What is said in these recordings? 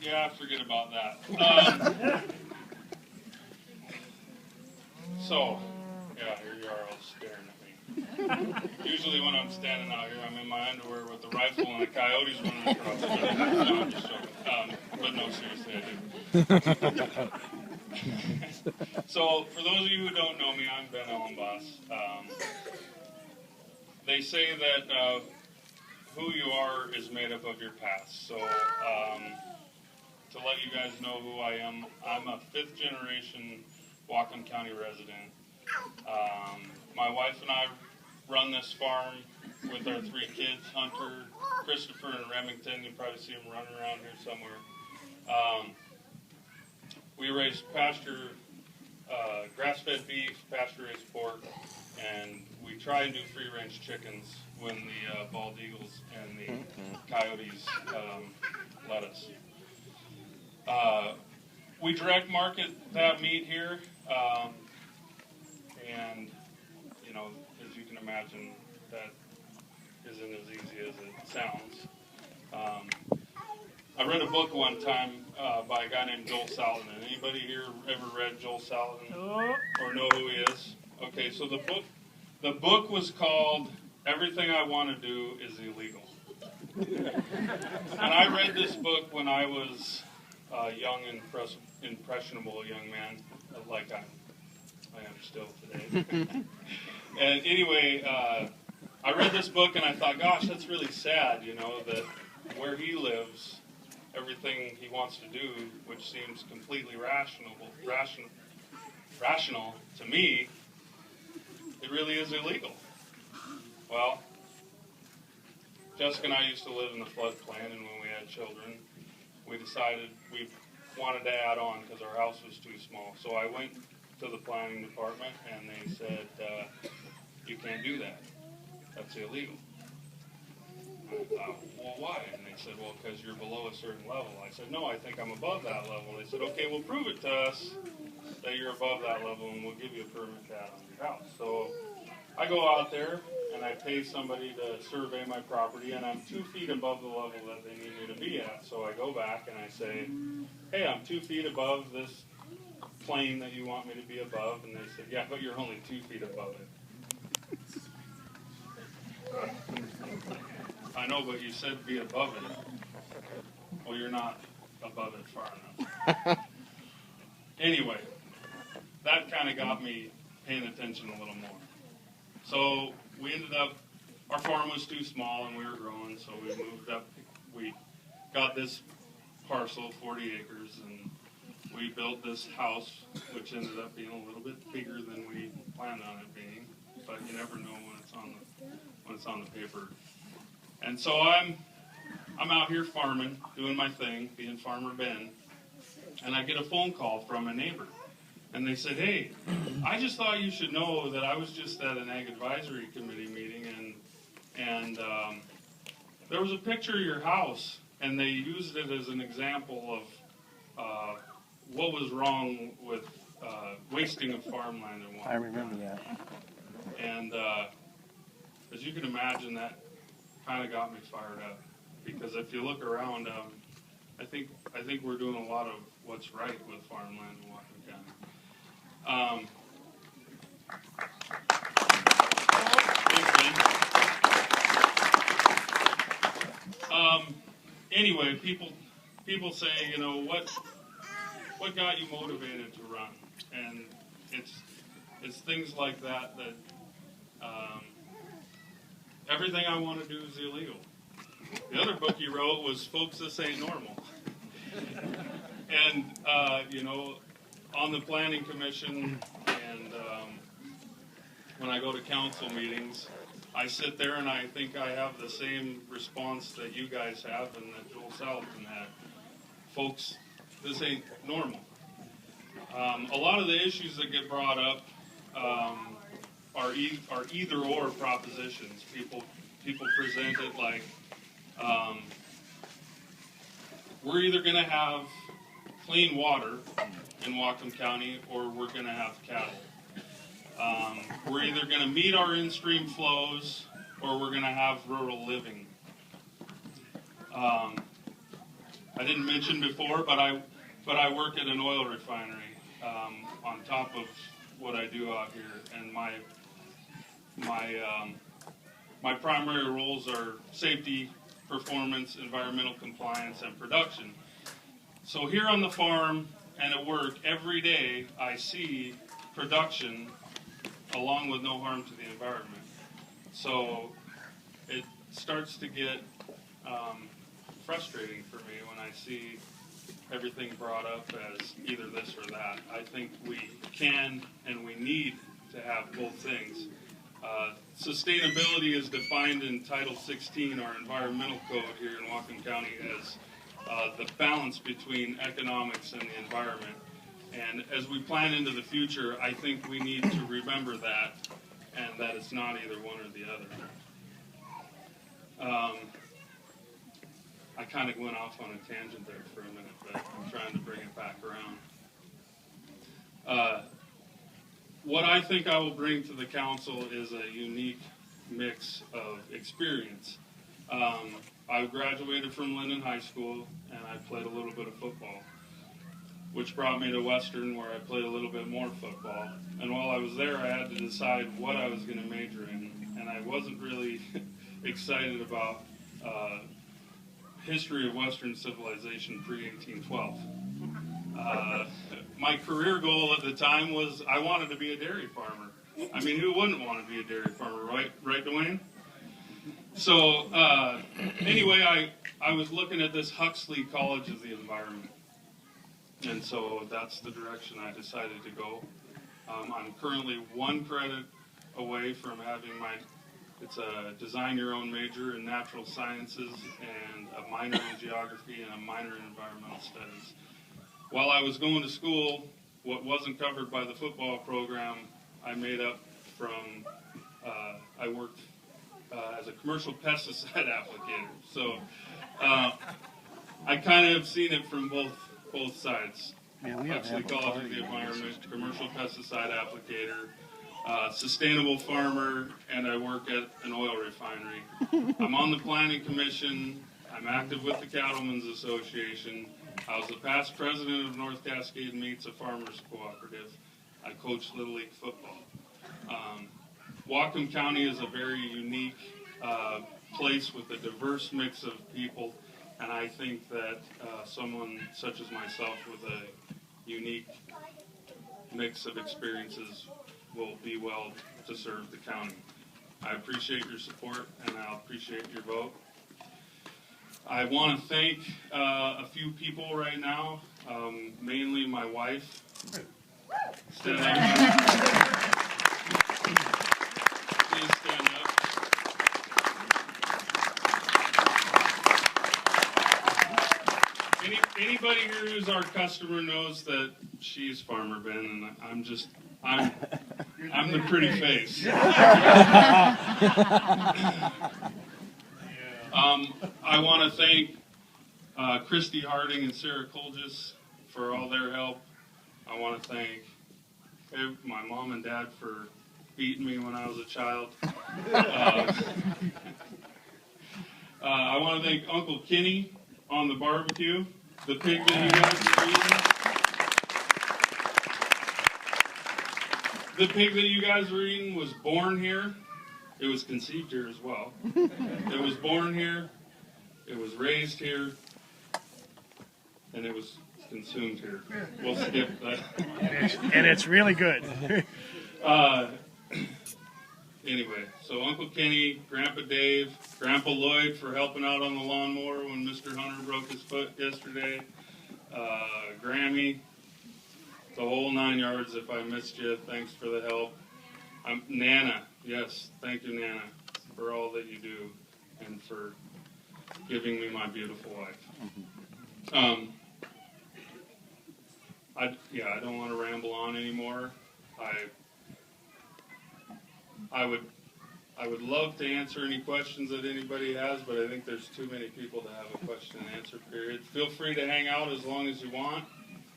Yeah, forget about that. So, yeah, here you are all staring at me. Usually when I'm standing out here, I'm in my underwear with the rifle and the coyotes running across. No, I'm just joking. But no, seriously, I do. So, for those of you who don't know me, I'm Ben Elenbaas. They say that who you are is made up of your past. So, to let you guys know who I am, I'm a 5th generation Whatcom County resident. My wife and I run this farm with our 3 kids, Hunter, Christopher, and Remington. You probably see them running around here somewhere. We raise pasture, grass-fed beef, pasture-raised pork, and we try and do free-range chickens when the bald eagles and the coyotes let us. We direct market that meat here, and you know, as you can imagine, that isn't as easy as it sounds. I read a book one time by a guy named Joel Salatin. Anybody here ever read Joel Salatin or know who he is? Okay, so the book was called "Everything I Want to Do Is Illegal." And I read this book when I was a young, impressionable young man, like I am still today. And anyway, I read this book and I thought, gosh, that's really sad, you know, that where he lives, everything he wants to do, which seems completely rational to me, it really is illegal. Well, Jessica and I used to live in the floodplain, and when we had children, we decided we wanted to add on because our house was too small. So I went to the planning department, and they said, you can't do that. That's illegal. And I thought, well, why? And they said, well, because you're below a certain level. I said, no, I think I'm above that level. They said, okay, well, prove it to us that you're above that level, and we'll give you a permit to add on your house. So I go out there, and I pay somebody to survey my property, and I'm 2 feet above the level that they need me to be at. So I go back, and I say, hey, I'm 2 feet above this plane that you want me to be above. And they said, yeah, but you're only 2 feet above it. I know, but you said be above it. Well, you're not above it far enough. Anyway, that kind of got me paying attention a little more. So we ended up, our farm was too small and we were growing, so we moved up. We got this parcel, 40 acres, and we built this house, which ended up being a little bit bigger than we planned on it being. But you never know when it's on the paper. And so I'm out here farming, doing my thing, being Farmer Ben, and I get a phone call from a neighbor. And they said, hey, I just thought you should know that I was just at an Ag Advisory Committee meeting, and there was a picture of your house, and they used it as an example of what was wrong with wasting of farmland and whatnot. I remember that. And as you can imagine, that kind of got me fired up, because if you look around, I think we're doing a lot of what's right with farmland in Whatcom County. Anyway, people say, you know, what got you motivated to run? And it's things like that everything I want to do is illegal. The other book you wrote was Folks, This Ain't Normal. And, you know, on the Planning Commission and when I go to council meetings, I sit there and I think I have the same response that you guys have and that Joel Salatin had. Folks, this ain't normal. A lot of the issues that get brought up are either-or propositions. People present it like we're either going to have clean water in Whatcom County or we're going to have cattle. We're either going to meet our in-stream flows or we're going to have rural living. I I didn't mention before, but I work at an oil refinery on top of what I do out here, and my primary roles are safety, performance, environmental compliance, and production. So here on the farm and at work, every day I see production along with no harm to the environment. So it starts to get frustrating for me when I see everything brought up as either this or that. I think we can and we need to have both things. Sustainability is defined in Title 16, our environmental code here in Whatcom County, as the balance between economics and the environment. And as we plan into the future, I think we need to remember that, and that it's not either one or the other. I kind of went off on a tangent there for a minute, but I'm trying to bring it back around. What I think I will bring to the council is a unique mix of experience. I graduated from Linden High School, and I played a little bit of football, which brought me to Western, where I played a little bit more football. And while I was there, I had to decide what I was going to major in, and I wasn't really excited about history of Western civilization pre-1812. My career goal at the time was I wanted to be a dairy farmer. I mean, who wouldn't want to be a dairy farmer, right, Dwayne? So anyway, I was looking at this Huxley College of the Environment, and so that's the direction I decided to go. I'm currently one credit away from having it's a design your own major in natural sciences and a minor in geography and a minor in environmental studies. While I was going to school, what wasn't covered by the football program, I made up from, I worked as a commercial pesticide applicator. So I kind of have seen it from both sides. Huxley College of the Environment, commercial pesticide applicator, sustainable farmer, and I work at an oil refinery. I'm on the planning commission. I'm active with the Cattlemen's Association. I was the past president of North Cascade Meats, a farmers cooperative. I coach Little League football. Whatcom County is a very unique place with a diverse mix of people, and I think that someone such as myself with a unique mix of experiences will be well to serve the county. I appreciate your support, and I appreciate your vote. I want to thank a few people right now, mainly my wife. Stand up. Please stand up. Anybody here who's our customer knows that she's Farmer Ben, and I'm the pretty face. I want to thank Christy Harding and Sarah Colgis for all their help. I want to thank my mom and dad for beating me when I was a child. I want to thank Uncle Kenny on the barbecue, the pig that you guys are eating. The pig that you guys were eating was born here. It was conceived here as well. It was born here. It was raised here. And it was consumed here. We'll skip that. And it's really good. Anyway, so Uncle Kenny, Grandpa Dave, Grandpa Lloyd for helping out on the lawnmower when Mr. Hunter broke his foot yesterday. Grammy, the whole 9 yards. If I missed you, thanks for the help. Nana, yes, thank you, Nana, for all that you do and for giving me my beautiful wife. I don't want to ramble on anymore. I would love to answer any questions that anybody has, but I think there's too many people to have a question and answer period. Feel free to hang out as long as you want.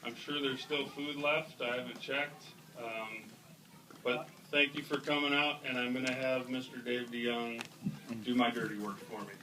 I'm sure there's still food left. I haven't checked. But thank you for coming out, and I'm going to have Mr. Dave DeYoung do my dirty work for me.